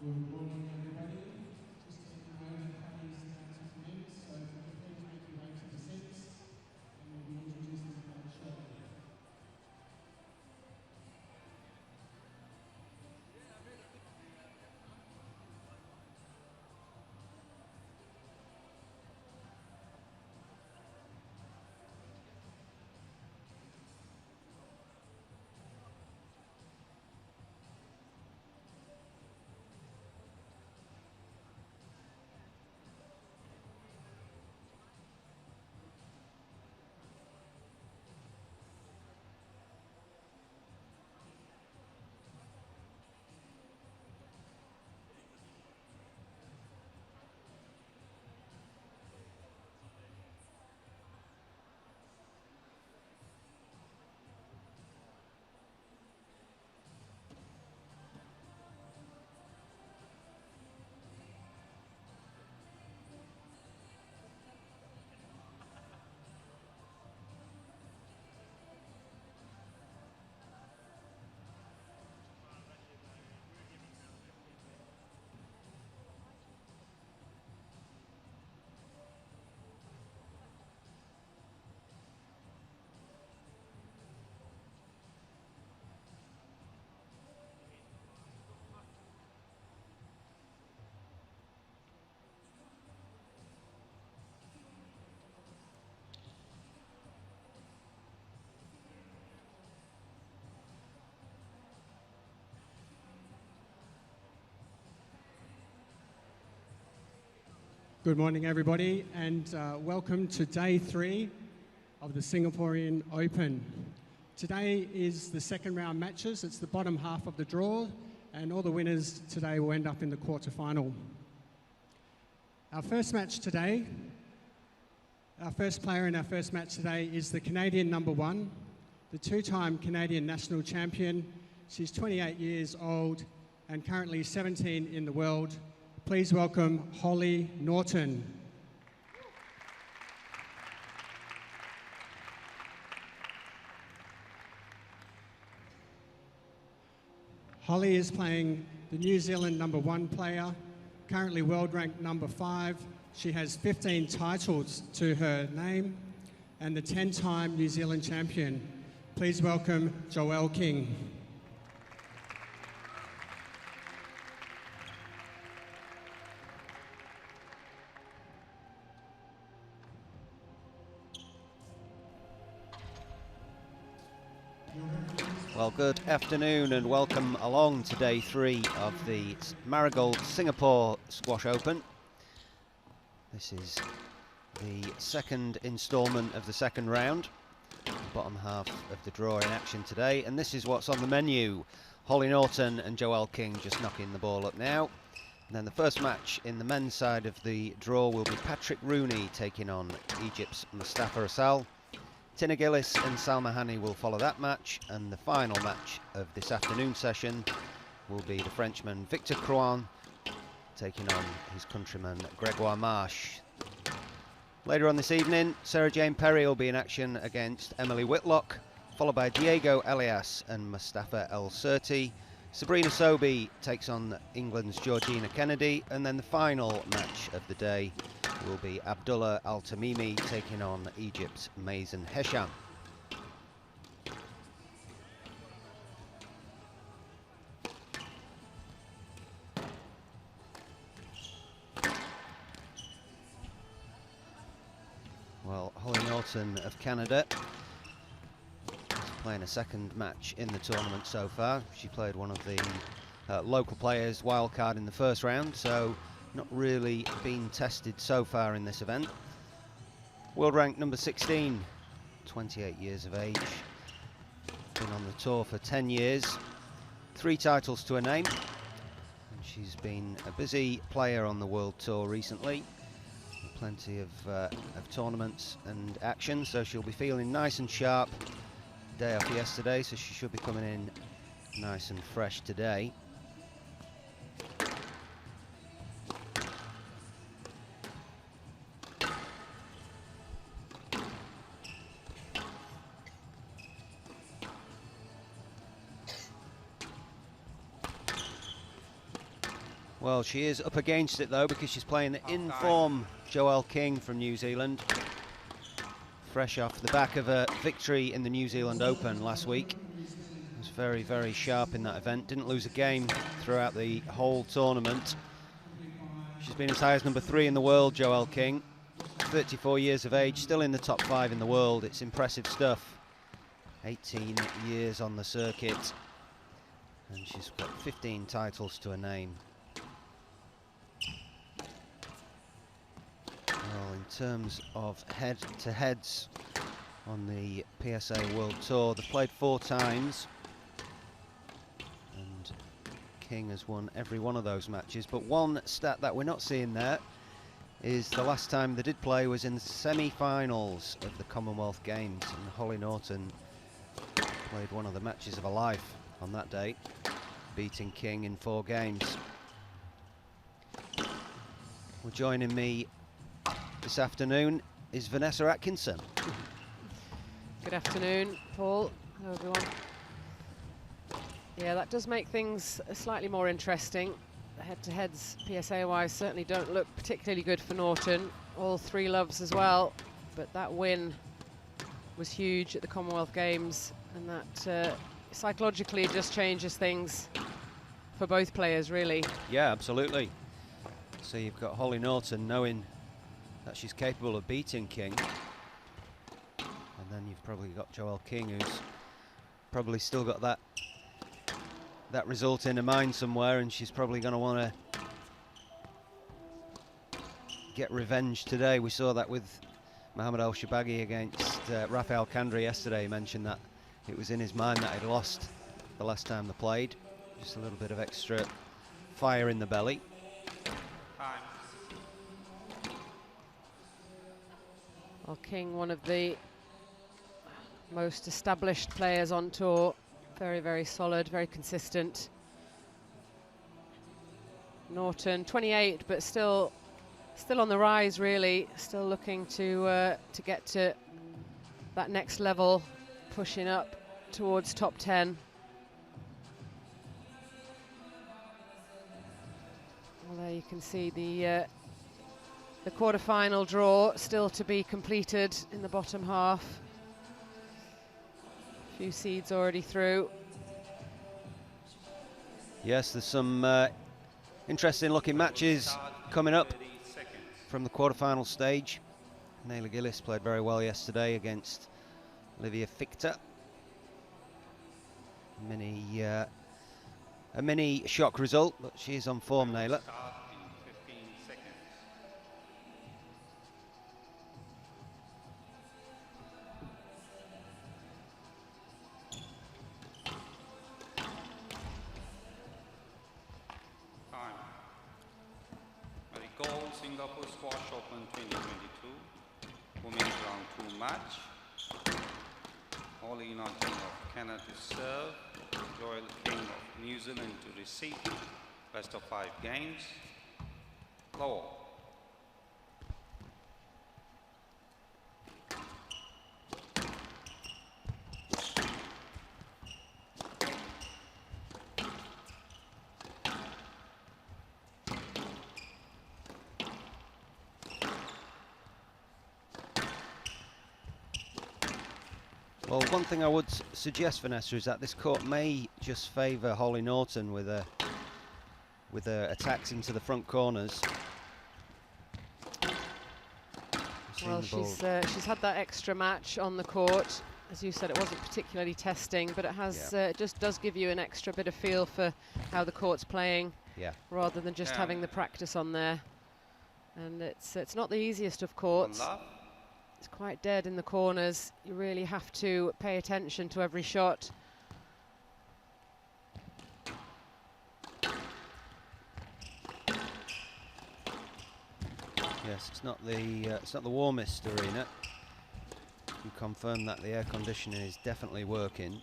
Good morning, everybody. Just taking a moment, Hollie's about to commence, so please make your way to the seats, and we'll be introducing the crowd shortly. Good morning, everybody, and welcome to day 3 of the Singaporean Open. Today is the second round matches. It's the bottom half of the draw, and all the winners today will end up in the quarterfinal. Our first match today, our first player in our first match today is the Canadian number 1, the 2-time Canadian national champion. She's 28 years old and currently 17 in the world. Please welcome Hollie Naughton. Hollie is playing the New Zealand number 1 player, currently world ranked number 5. She has 15 titles to her name and the 10-time New Zealand champion. Please welcome Joelle King. Well, good afternoon and welcome along to day 3 of the Marigold Singapore Squash Open. This is the second instalment of the second round, the bottom half of the draw in action today, and this is what's on the menu. Hollie Naughton and Joelle King just knocking the ball up now. And then the first match in the men's side of the draw will be Patrick Rooney taking on Egypt's Mustafa Asal. Tina Gillis and Salma Hani will follow that match, and the final match of this afternoon session will be the Frenchman Victor Crouin taking on his countryman Gregoire Marche. Later on this evening, Sarah Jane Perry will be in action against Emily Whitlock, followed by Diego Elias and Mustafa El Surti. Sabrina Sobey takes on England's Georgina Kennedy, and then the final match of the day will be Abdullah Al-Tamimi taking on Egypt's Mazen Hesham. Well, Hollie Naughton of Canada is playing a second match in the tournament so far. She played one of the local players wildcard in the first round, so not really been tested so far in this event. World rank number 16, 28 years of age. Been on the tour for 10 years. 3 titles to her name. And she's been a busy player on the World Tour recently. Plenty of tournaments and action, so she'll be feeling nice and sharp. Day off yesterday, so she should be coming in nice and fresh today. Well, she is up against it though, because she's playing the in-form Joelle King from New Zealand. Fresh off the back of a victory in the New Zealand Open last week. Was very, very sharp in that event. Didn't lose a game throughout the whole tournament. She's been as high as number 3 in the world, Joelle King. 34 years of age, still in the top 5 in the world. It's impressive stuff. 18 years on the circuit. And she's got 15 titles to her name. Well, in terms of head-to-heads on the PSA World Tour, they've played 4 times. And King has won every one of those matches. But one stat that we're not seeing there is the last time they did play was in the semi-finals of the Commonwealth Games. And Hollie Naughton played one of the matches of her life on that day, beating King in 4 games. Well, joining me this afternoon is Vanessa Atkinson. Good afternoon, Paul. Hello, everyone. Yeah, that does make things slightly more interesting. The head-to-heads, PSA-wise, certainly don't look particularly good for Naughton. All 3 loves as well, but that win was huge at the Commonwealth Games, and that psychologically just changes things for both players, really. Yeah, absolutely. So you've got Hollie Naughton knowing that she's capable of beating King, and then you've probably got Joelle King, who's probably still got that result in her mind somewhere, and she's probably going to want to get revenge today. We saw that with Mohamed El Shabagi against Rafael Kandri yesterday. He mentioned that it was in his mind that he'd lost the last time they played. Just a little bit of extra fire in the belly. Well, King, one of the most established players on tour. Very, very solid, very consistent. Naughton, 28, but still on the rise, really. Still looking to get to that next level, pushing up towards top 10. Well, there you can see the quarter-final draw still to be completed in the bottom half. Few seeds already through. Yes, there's some interesting looking matches coming up from the quarter-final stage. Naylor Gillis played very well yesterday against Olivia Fichter. A mini shock result, but she is on form, Naylor. MARIGOLD Singapore Squash Open 2022 Women's Round 2 match. Hollie Naughton of Canada to serve, Joelle King of New Zealand to receive. Best of 5 games. Low. Well, one thing I would suggest, Vanessa, is that this court may just favour Hollie Naughton with her attacks into the front corners. Well, she's had that extra match on the court. As you said, it wasn't particularly testing, but it has it just does give you an extra bit of feel for how the court's playing, rather than just having the practice on there. And it's not the easiest of courts. It's quite dead in the corners. You really have to pay attention to every shot. Yes, it's not the warmest arena. You confirm that the air conditioning is definitely working.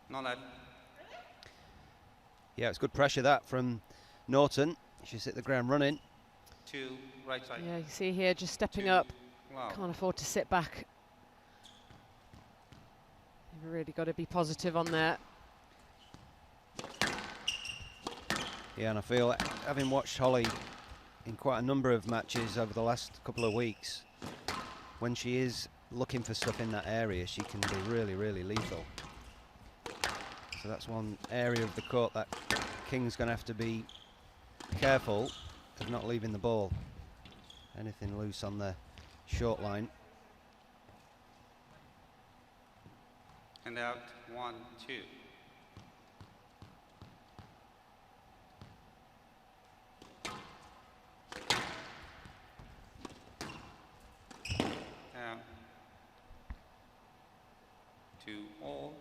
Not that. Yeah, it's good pressure that from Naughton. She's hit the ground running. 2 right side. Yeah, you see here just stepping up Wow. Can't afford to sit back. You've really got to be positive on there. Yeah, and I feel, having watched Hollie in quite a number of matches over the last couple of weeks, when she is looking for stuff in that area, she can be really, really lethal. So that's one area of the court that King's going to have to be careful of not leaving the ball. Anything loose on the short line. And out 1, 2. Down. 2 all.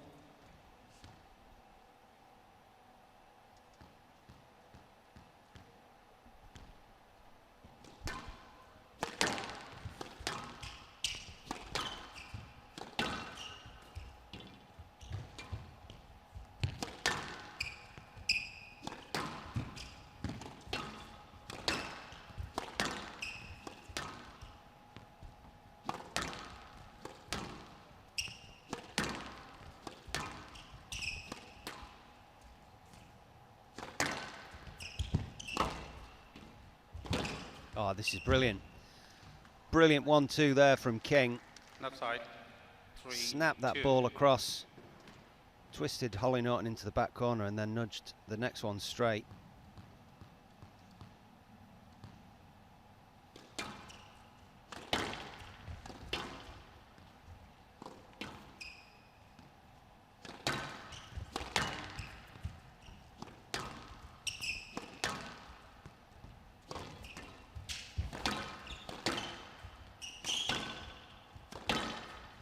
Oh, this is brilliant. Brilliant 1-2 there from King. Left side. 3, Snapped that 2. ball across. Twisted Hollie Naughton into the back corner and then nudged the next one straight.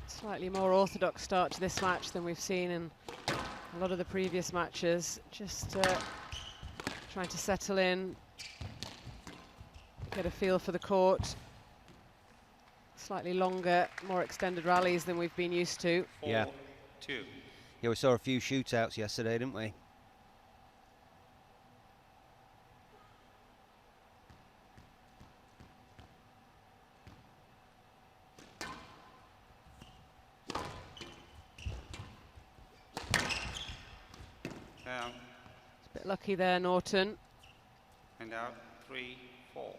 Slightly more orthodox start to this match than we've seen in a lot of the previous matches. Just trying to settle in, get a feel for the court. Slightly longer, more extended rallies than we've been used to. 4, Yeah. 2. Yeah, we saw a few shootouts yesterday, didn't we? Down. It's a bit lucky there, Naughton. And out 3, 4.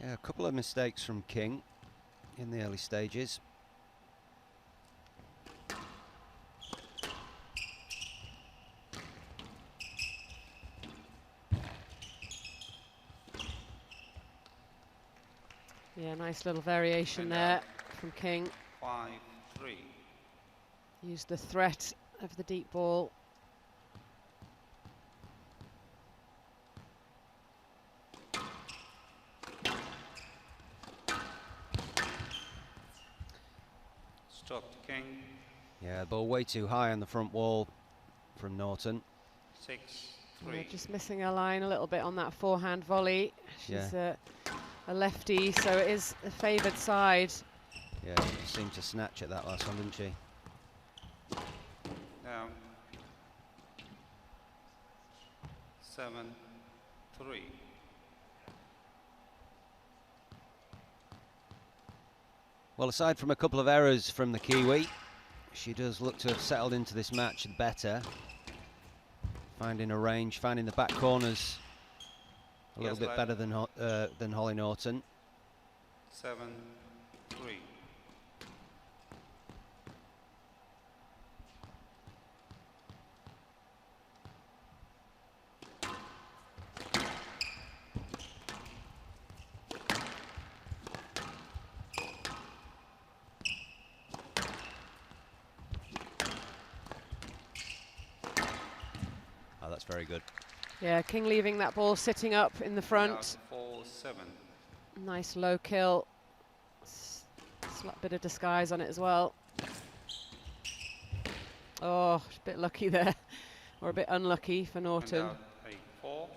Yeah, a couple of mistakes from King in the early stages. Yeah, nice little variation And there from King. 5, 3. Used the threat of the deep ball. Stroke to King. Yeah, ball way too high on the front wall from Naughton. 6, Yeah, 3. just missing a line a little bit on that forehand volley. She's Yeah. a lefty, so it is a favoured side. Yeah, she seemed to snatch at that last one, didn't she? Down. 7, 3. Well, aside from a couple of errors from the Kiwi, she does look to have settled into this match better. Finding a range, finding the back corners a little bit better than Hollie Naughton. 7, 3. Oh, that's very good. Yeah, King leaving that ball sitting up in the front. 4, 7. Nice low kill. Slight bit of disguise on it as well. Oh, a bit lucky there, or a bit unlucky for Naughton. And out 8, 4.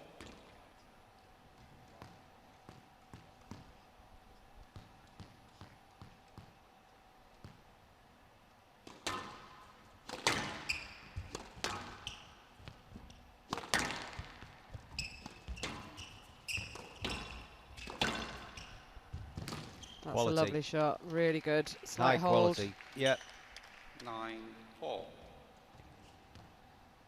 That's quality. a lovely shot, really good. High Slight hold. quality, yeah. 9-4.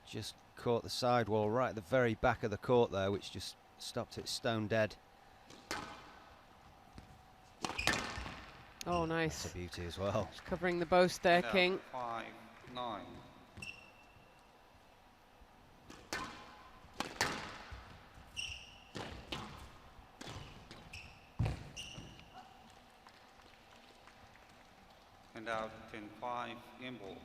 Just caught the sidewall right at the very back of the court there, which just stopped it stone dead. Oh, nice. That's a beauty as well. Just covering the boast there, No, King. 5-9. And out 10-5 game ball.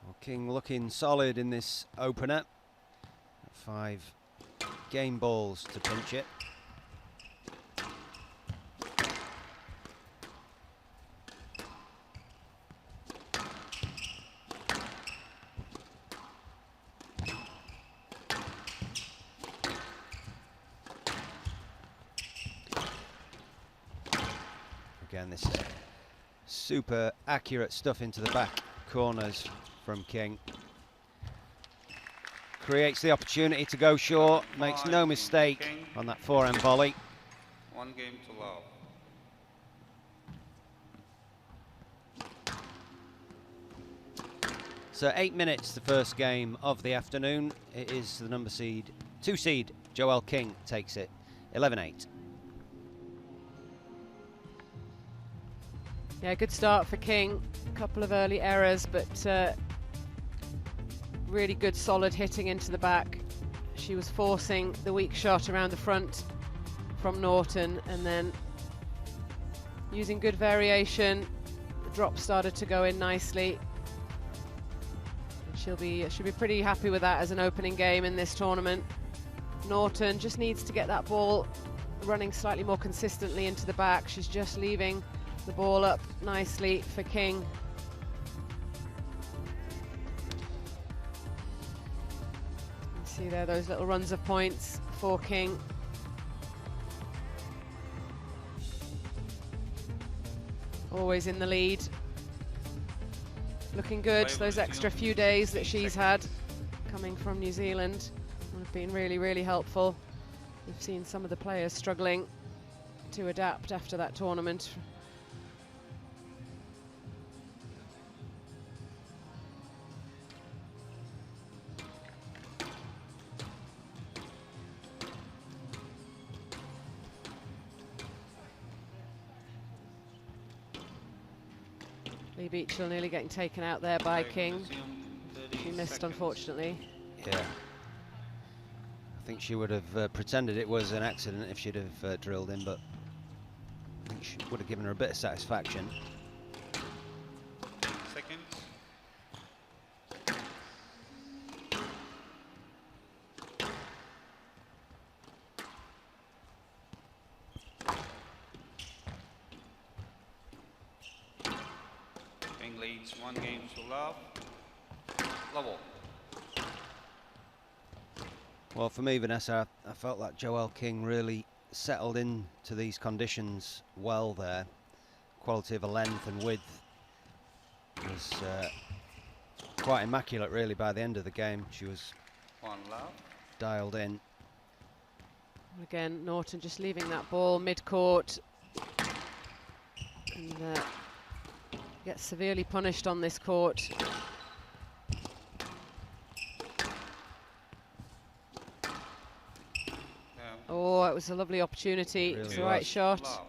Well, King looking solid in this opener. 5 game balls to pinch it. Again, this super accurate stuff into the back corners from King. Creates the opportunity to go short, makes no mistake on that forehand volley. 1 game to love. So 8 minutes, the first game of the afternoon. It is the number 2 seed, Joelle King takes it, 11-8. Yeah, good start for King. A couple of early errors, but really good solid hitting into the back. She was forcing the weak shot around the front from Naughton, and then using good variation, the drop started to go in nicely. And she'll be pretty happy with that as an opening game in this tournament. Naughton just needs to get that ball running slightly more consistently into the back. She's just leaving the ball up nicely for King. You see there those little runs of points for King. Always in the lead. Looking good. Those extra few days that she's had coming from New Zealand have been really, really helpful. We've seen some of the players struggling to adapt after that tournament. Lee Beachell nearly getting taken out there by King. She missed, unfortunately. Yeah. I think she would have pretended it was an accident if she'd have drilled in, but I think she would have given her a bit of satisfaction. Seconds. King leads 1 game to love. Level. Well, for me, Vanessa, I felt that Joelle King really settled into these conditions well there. Quality of a length and width was quite immaculate, really, by the end of the game. She was 1 love. dialed in. Again, Naughton just leaving that ball mid-court. And gets severely punished on this court. Oh, it was a lovely opportunity. Really It's the right shot. Love.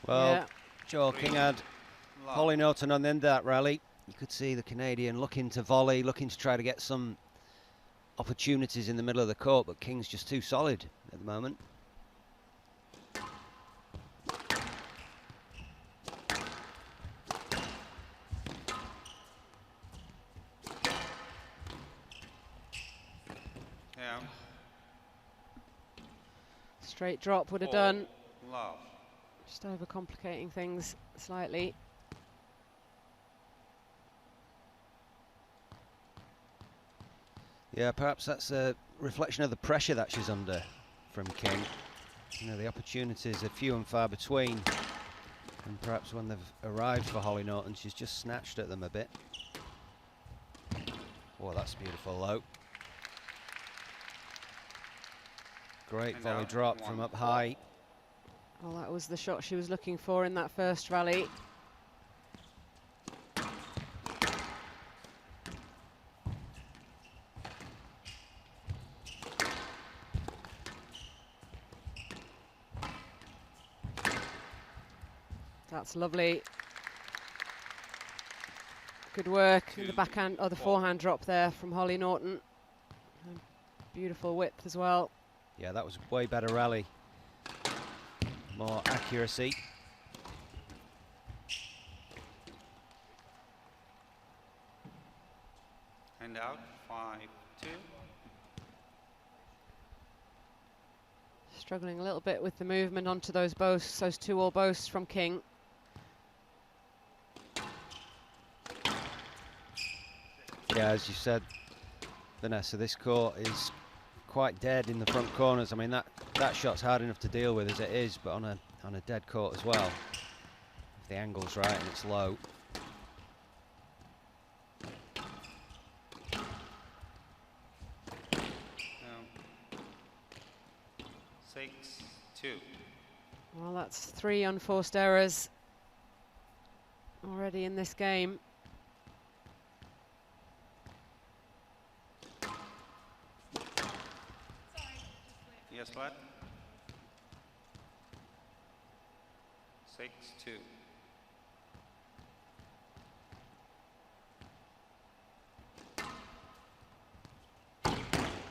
Well, Yeah. Joelle King had Hollie Naughton on the end of that rally. You could see the Canadian looking to volley, looking to try to get some opportunities in the middle of the court, but King's just too solid at the moment. Yeah. Straight drop would have done. Love. Just overcomplicating things slightly. Yeah, perhaps that's a reflection of the pressure that she's under from King. You know, the opportunities are few and far between, and perhaps when they've arrived for Hollie Naughton, she's just snatched at them a bit. Oh, that's beautiful, though. Great And volley out, drop from up high. Well, that was the shot she was looking for in that first rally. That's lovely. Good work in the backhand, or the forehand drop there from Hollie Naughton. And beautiful width as well. Yeah, that was a way better rally. More accuracy. And out, 5-2. Struggling a little bit with the movement onto those boasts, those 2-all boasts from King. Yeah, as you said, Vanessa, this court is quite dead in the front corners. I mean, that shot's hard enough to deal with as it is, but on a dead court as well. If the angle's right and it's low. Um, 6-2. Well, that's 3 unforced errors already in this game. Yes, flat. 6-2.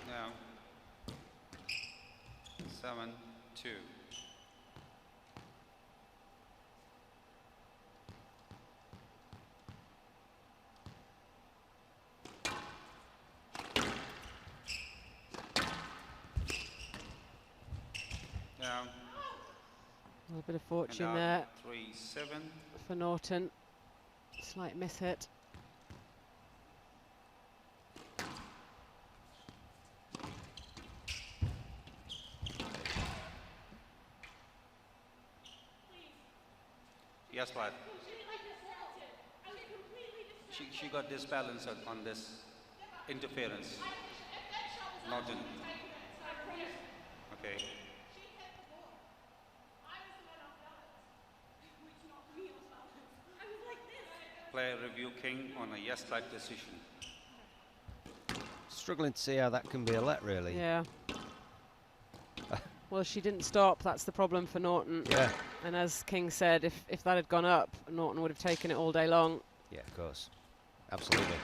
Now, 7-2. Down. A little bit of fortune And there out, 3-7. for Naughton. Slight miss hit. Yes, lad. She got disbalance on this interference. Naughton. Okay. Player review King on a yes-like decision. Struggling to see how that can be a let, really. Yeah. Well, she didn't stop. That's the problem for Naughton. Yeah. And as King said, if that had gone up, Naughton would have taken it all day long. Yeah, of course. Absolutely.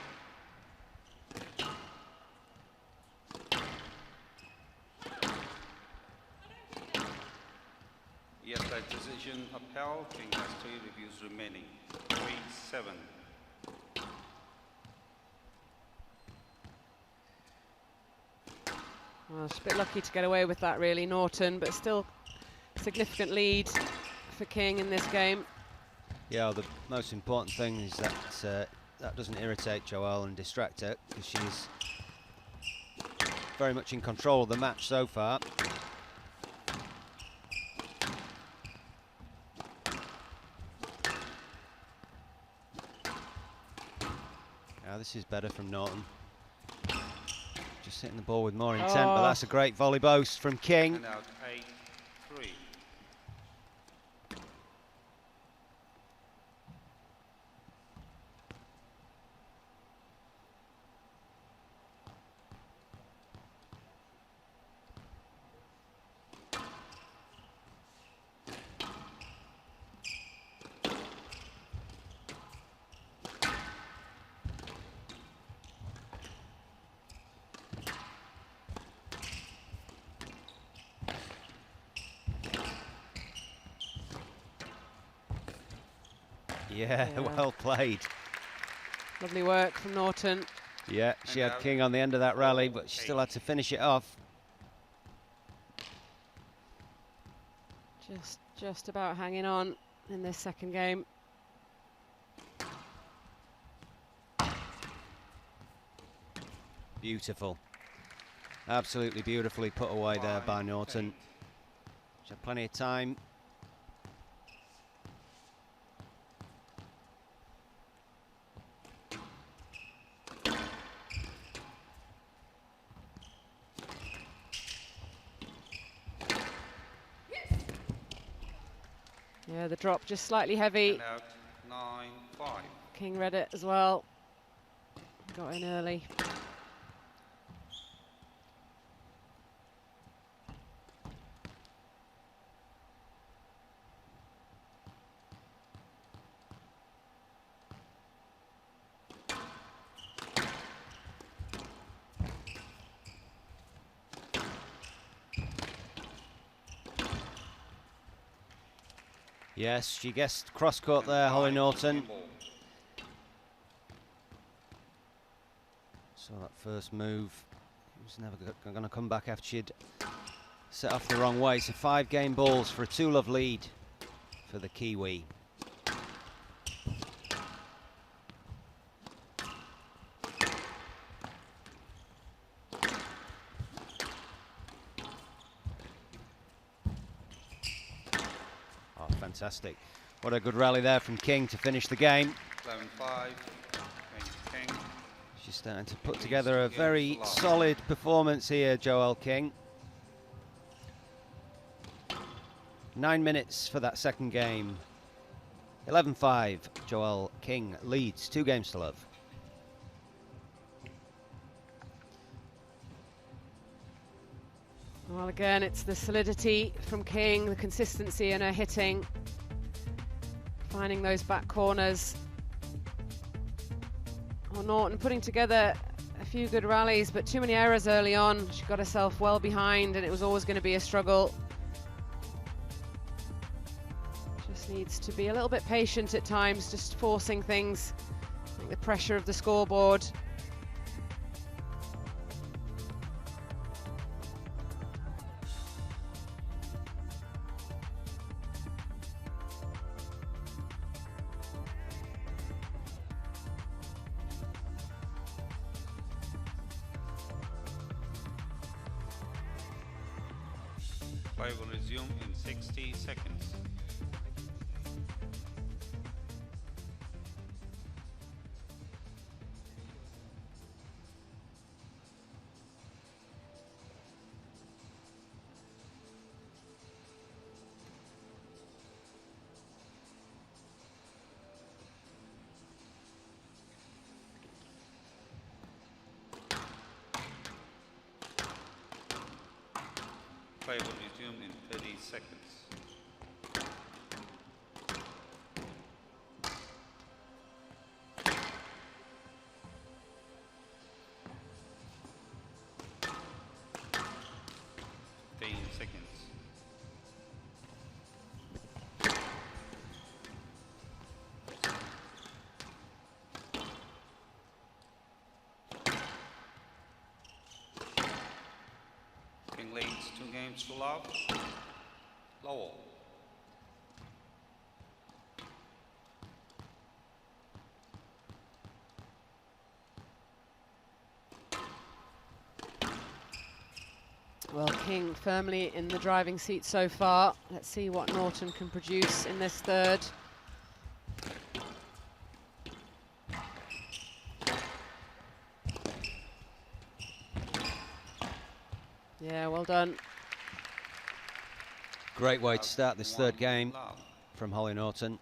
Yes, that decision upheld. King has 3 reviews remaining. 3-7. Well, she's a bit lucky to get away with that, really, Naughton, but still significant lead for King in this game. Yeah, the most important thing is that that doesn't irritate Joelle and distract her, because she's very much in control of the match so far. Now this is better from Naughton. Just hitting the ball with more intent, but that's a great volley boast from King. And out, 8-3. Yeah, well played. Lovely work from Naughton. Yeah, she had King on the end of that rally, but she still had to finish it off. Just about hanging on in this second game. Beautiful. Absolutely beautifully put away there by Naughton. She had plenty of time. Yeah, the drop just slightly heavy. 9-5. King read it as well. Got in early. Yes, she guessed cross-court there, Hollie Naughton. So that first move was never going to come back after she'd set off the wrong way. So 5 game balls for a 2-love lead for the Kiwi. Oh, fantastic. What a good rally there from King to finish the game. 11-5. King. She's starting to put together a very solid performance here, Joelle King. 9 minutes for that second game. 11-5, Joelle King leads 2 games to love. Well, again, it's the solidity from King, the consistency in her hitting, finding those back corners. Oh, Naughton putting together a few good rallies, but too many errors early on. She got herself well behind, and it was always going to be a struggle. Just needs to be a little bit patient at times, just forcing things. I think the pressure of the scoreboard. Play will resume in 60 seconds. Play will resume in 30 seconds. Seconds. King leads 2 games to love. Lowell. Well, King firmly in the driving seat so far. Let's see what Naughton can produce in this third. Yeah, well done. Great way to start this third game from Hollie Naughton.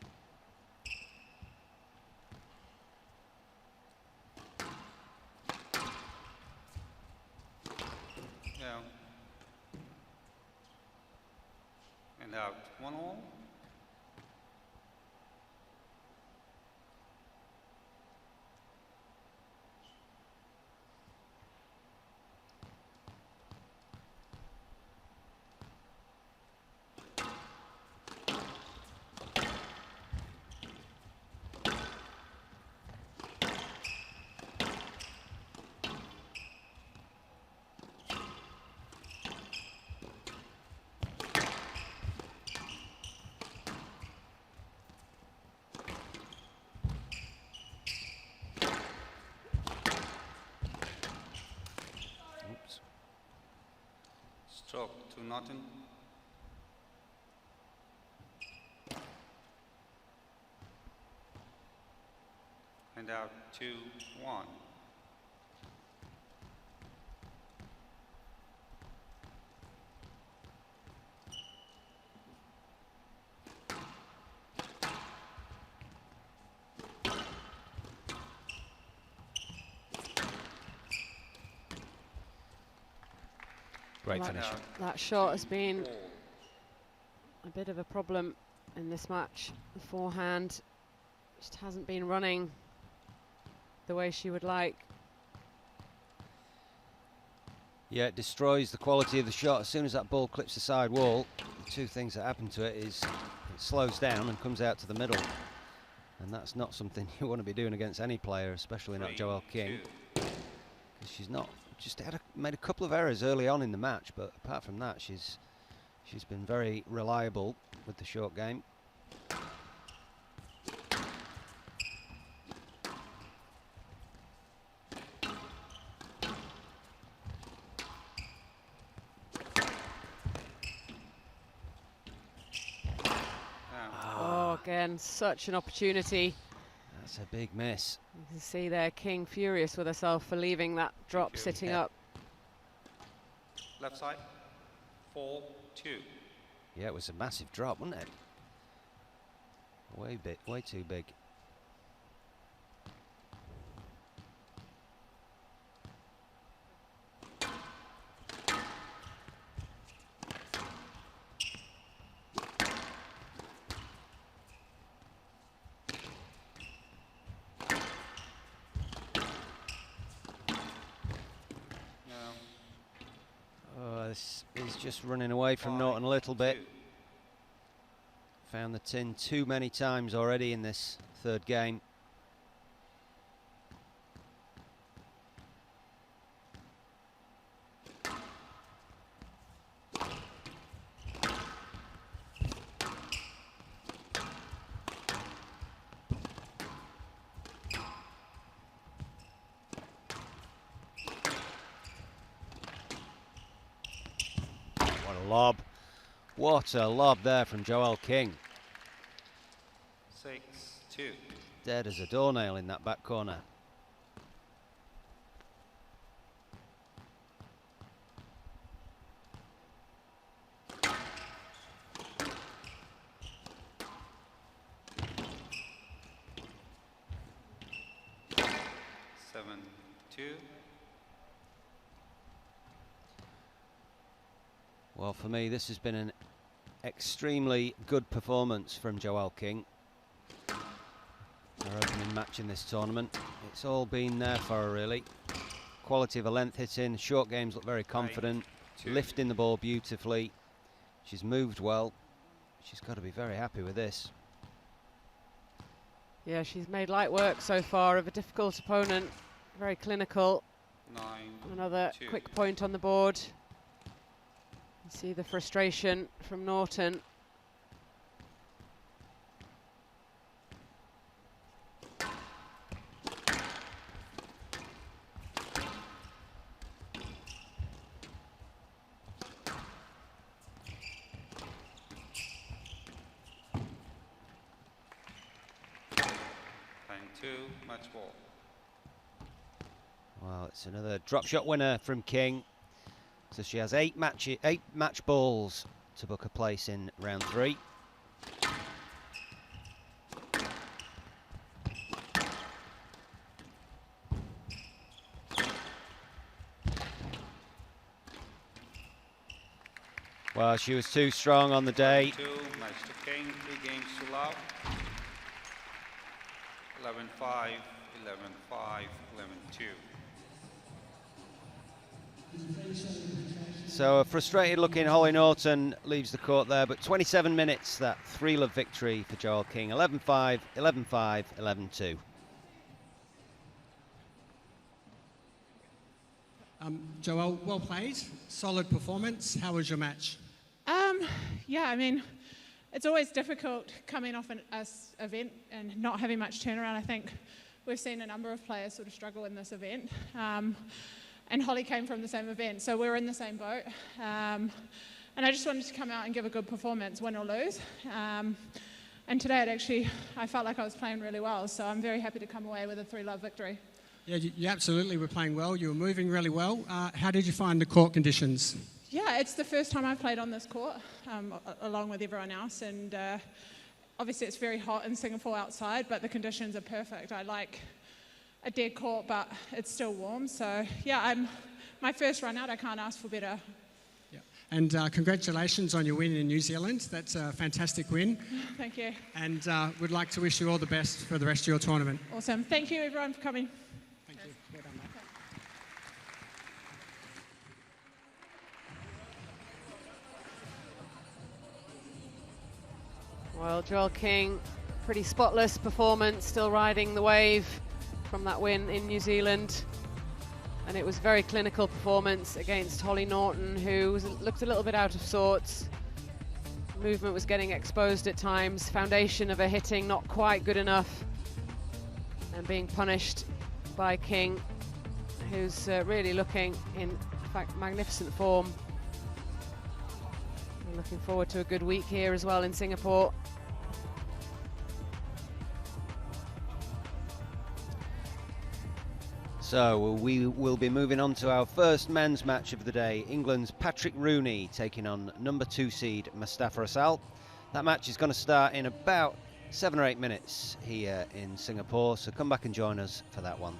Yeah. And out 1-all. to Naughton. And out 2-1. Great finish. That shot has been a bit of a problem in this match. The forehand just hasn't been running the way she would like. Yeah, it destroys the quality of the shot. As soon as that ball clips the side wall, the two things that happen to it is it slows down and comes out to the middle. And that's not something you want to be doing against any player, especially not Joelle King. Because she's not, just made a couple of errors early on in the match, but apart from that, she's been very reliable with the short game. Oh, again, such an opportunity. That's a big miss. You can see there King furious with herself for leaving that drop sitting up. Left side, 4-2. Yeah, it was a massive drop, wasn't it? Way too big. This is just running away from Naughton a little bit. Found the tin too many times already in this third game. Lob. What a lob there from Joelle King. 6-2. Dead as a doornail in that back corner. Well, for me, this has been an extremely good performance from Joelle King. Her opening match in this tournament. It's all been there for her, really. Quality of her length hitting, short games look very confident, lifting the ball beautifully. She's moved well. She's got to be very happy with this. Yeah, she's made light work so far of a difficult opponent. Very clinical. 9-2. Another quick point on the board. You see the frustration from Naughton. Match ball. Well, it's another drop shot winner from King. So she has 8 match balls to book a place in round 3. Well, she was too strong on the day. 2, match to King, 3 games to love. 11-5, 11-5, 11-2. So a frustrated looking Hollie Naughton leaves the court there, but 27 minutes, that 3-love victory for Joelle King. 11-5, 11-5, 11-2. Joelle, well played, solid performance. How was your match? Yeah, I mean, it's always difficult coming off an event and not having much turnaround. I think we've seen a number of players sort of struggle in this event. And Hollie came from the same event, so we're in the same boat. And I just wanted to come out and give a good performance, win or lose. And today, I felt like I was playing really well, so I'm very happy to come away with a 3-love victory. Yeah, you absolutely were playing well. You were moving really well. How did you find the court conditions? Yeah, it's the first time I've played on this court, along with everyone else. And obviously it's very hot in Singapore outside, but the conditions are perfect. I like a dead court, but it's still warm. So yeah, my first run out, I can't ask for better. Yeah. And congratulations on your win in New Zealand. That's a fantastic win. Thank you. And would like to wish you all the best for the rest of your tournament. Awesome. Thank you everyone for coming. Thank you. Well done, mate. Well, Joelle King, pretty spotless performance, still riding the wave from that win in New Zealand. And it was a very clinical performance against Hollie Naughton, who looked a little bit out of sorts. Movement was getting exposed at times, foundation of her hitting not quite good enough, and being punished by King, who's really looking in fact magnificent form. I'm looking forward to a good week here as well in Singapore. So we will be moving on to our first men's match of the day. England's Patrick Rooney taking on number 2 seed Mustafa Asal. That match is going to start in about 7 or 8 minutes here in Singapore, so come back and join us for that one.